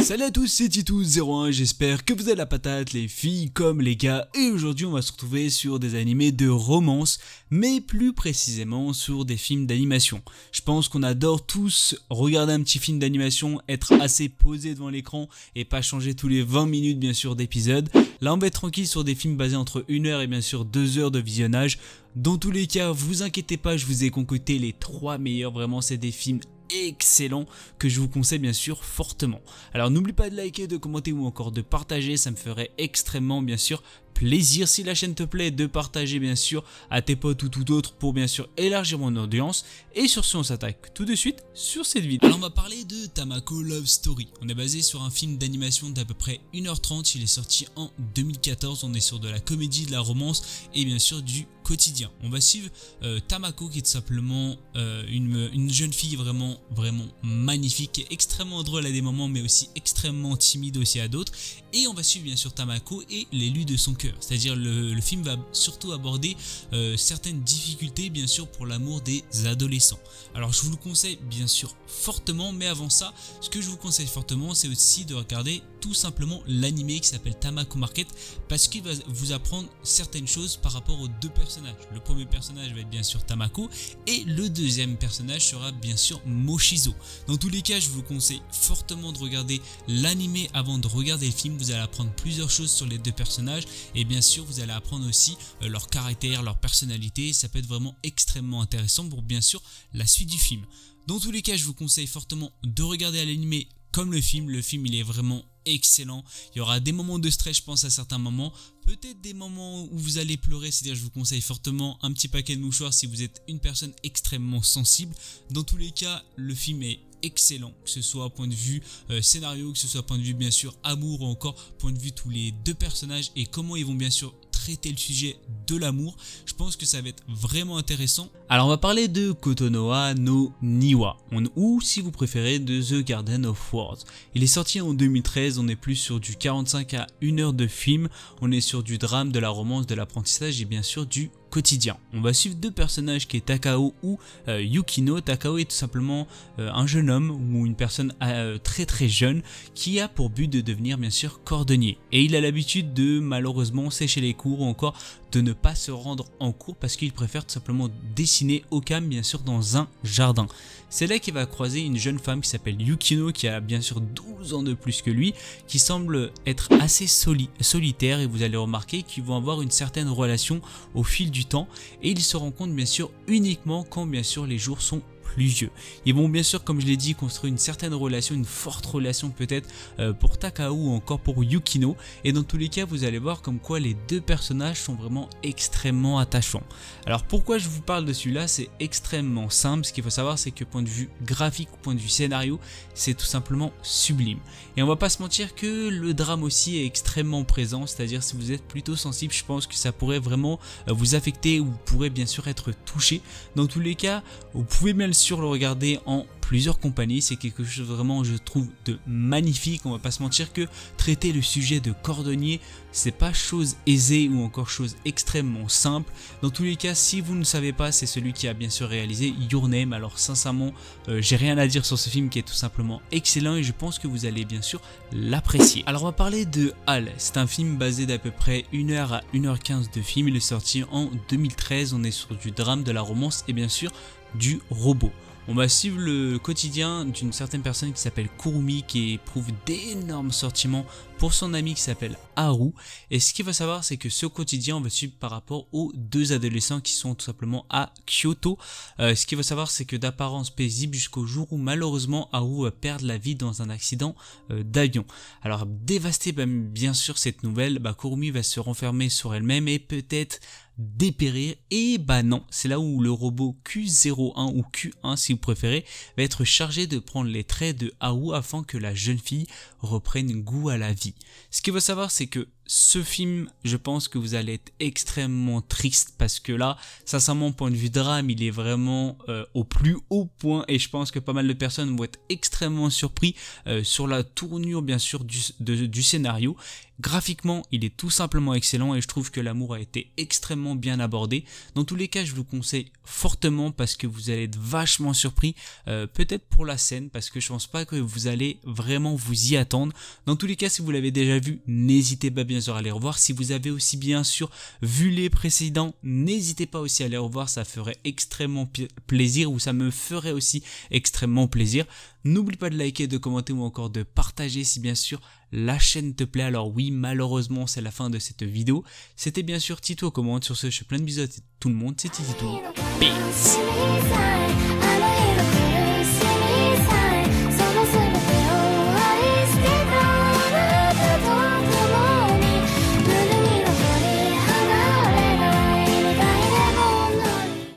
Salut à tous, c'est Titou01, j'espère que vous avez la patate, les filles comme les gars, et aujourd'hui on va se retrouver sur des animés de romance, mais plus précisément sur des films d'animation. Je pense qu'on adore tous regarder un petit film d'animation, être assez posé devant l'écran et pas changer tous les 20 minutes bien sûr d'épisodes. Là on va être tranquille sur des films basés entre 1 heure et bien sûr 2 heures de visionnage. Dans tous les cas, vous inquiétez pas, je vous ai concocté les 3 meilleurs, vraiment c'est des films excellent que je vous conseille bien sûr fortement. Alors n'oublie pas de liker, de commenter ou encore de partager, ça me ferait extrêmement bien sûr plaisir si la chaîne te plaît, de partager bien sûr à tes potes ou tout autre pour bien sûr élargir mon audience. Et sur ce on s'attaque tout de suite sur cette vidéo. Alors on va parler de Tamako Love Story. On est basé sur un film d'animation d'à peu près 1h30, il est sorti en 2014, on est sur de la comédie, de la romance et bien sûr du quotidien. On va suivre Tamako qui est tout simplement une jeune fille vraiment magnifique, qui est extrêmement drôle à des moments mais aussi extrêmement timide aussi à d'autres. Et on va suivre bien sûr Tamako et l'élu de son cœur. C'est-à-dire le film va surtout aborder certaines difficultés bien sûr pour l'amour des adolescents. Alors je vous le conseille bien sûr fortement, mais avant ça, ce que je vous conseille fortement c'est aussi de regarder tout simplement l'animé qui s'appelle Tamako Market, parce qu'il va vous apprendre certaines choses par rapport aux deux personnages. Le premier personnage va être bien sûr Tamako et le deuxième personnage sera bien sûr Moshizo. Dans tous les cas, je vous conseille fortement de regarder l'animé avant de regarder le film. Vous allez apprendre plusieurs choses sur les deux personnages et bien sûr vous allez apprendre aussi leur caractère, leur personnalité. Ça peut être vraiment extrêmement intéressant pour bien sûr la suite du film. Dans tous les cas, je vous conseille fortement de regarder l'animé comme le film. Le film il est vraiment excellent. Il y aura des moments de stress je pense à certains moments, peut-être des moments où vous allez pleurer, c'est-à-dire je vous conseille fortement un petit paquet de mouchoirs si vous êtes une personne extrêmement sensible. Dans tous les cas le film est excellent, que ce soit point de vue scénario, que ce soit point de vue bien sûr amour ou encore point de vue tous les deux personnages et comment ils vont bien sûr traiter le sujet de l'amour. Je pense que ça va être vraiment intéressant. Alors on va parler de Kotonoha no Niwa, ou si vous préférez de The Garden of Words. Il est sorti en 2013, on est plus sur du 45 à 1 heure de film, on est sur du drame, de la romance, de l'apprentissage et bien sûr du quotidien. On va suivre deux personnages qui est Takao ou Yukino. Takao est tout simplement un jeune homme ou une personne très jeune qui a pour but de devenir bien sûr cordonnier. Et il a l'habitude de malheureusement sécher les cours ou encore de ne pas se rendre en cours parce qu'il préfère tout simplement dessiner au calme bien sûr dans un jardin. C'est là qu'il va croiser une jeune femme qui s'appelle Yukino qui a bien sûr 12 ans de plus que lui, qui semble être assez solitaire et vous allez remarquer qu'ils vont avoir une certaine relation au fil du temps et ils se rencontrent bien sûr uniquement quand bien sûr les jours sont pluvieux. Ils vont bien sûr comme je l'ai dit construire une certaine relation, une forte relation peut-être pour Takao ou encore pour Yukino, et dans tous les cas vous allez voir comme quoi les deux personnages sont vraiment extrêmement attachants. Alors pourquoi je vous parle de celui-là, c'est extrêmement simple. Ce qu'il faut savoir c'est que point de vue graphique ou point de vue scénario c'est tout simplement sublime, et on va pas se mentir que le drame aussi est extrêmement présent, c'est-à-dire si vous êtes plutôt sensible je pense que ça pourrait vraiment vous affecter ou vous pourrez bien sûr être touché. Dans tous les cas vous pouvez bien sûr le regarder en plusieurs compagnies, c'est quelque chose vraiment je trouve de magnifique. On va pas se mentir que traiter le sujet de cordonnier c'est pas chose aisée ou encore chose extrêmement simple. Dans tous les cas si vous ne savez pas, c'est celui qui a bien sûr réalisé Your Name. Alors sincèrement j'ai rien à dire sur ce film qui est tout simplement excellent et je pense que vous allez bien sûr l'apprécier. Alors on va parler de HAL, c'est un film basé d'à peu près 1 heure à 1h15 de film. Il est sorti en 2013, on est sur du drame, de la romance et bien sûr du robot. On va suivre le quotidien d'une certaine personne qui s'appelle Kurumi, qui éprouve d'énormes sentiments pour son ami qui s'appelle Haru. Et ce qu'il faut savoir c'est que ce quotidien on va suivre par rapport aux deux adolescents qui sont tout simplement à Kyoto. Ce qu'il faut savoir c'est que d'apparence paisible jusqu'au jour où malheureusement Haru va perdre la vie dans un accident d'avion. Alors dévastée bien sûr cette nouvelle, Kurumi va se renfermer sur elle-même et peut-être dépérir, et non, c'est là où le robot Q01 ou Q1 si vous préférez va être chargé de prendre les traits de Haru afin que la jeune fille reprenne goût à la vie. Ce qu'il faut savoir c'est que ce film, je pense que vous allez être extrêmement triste parce que là, sincèrement, point de vue drame, il est vraiment au plus haut point et je pense que pas mal de personnes vont être extrêmement surpris sur la tournure, bien sûr, du scénario. Graphiquement, il est tout simplement excellent et je trouve que l'amour a été extrêmement bien abordé. Dans tous les cas, je vous conseille fortement parce que vous allez être vachement surpris, peut-être pour la scène parce que je pense pas que vous allez vraiment vous y attendre. Dans tous les cas, si vous l'avez déjà vu, n'hésitez pas bien sûr à les revoir. Si vous avez aussi bien sûr vu les précédents, n'hésitez pas aussi à les revoir, ça ferait extrêmement plaisir ou ça me ferait aussi extrêmement plaisir. N'oublie pas de liker, de commenter ou encore de partager si bien sûr la chaîne te plaît. Alors oui, malheureusement c'est la fin de cette vidéo. C'était bien sûr Tito aux commandes. Sur ce, je fais plein de bisous à tout le monde. C'était Tito. Peace.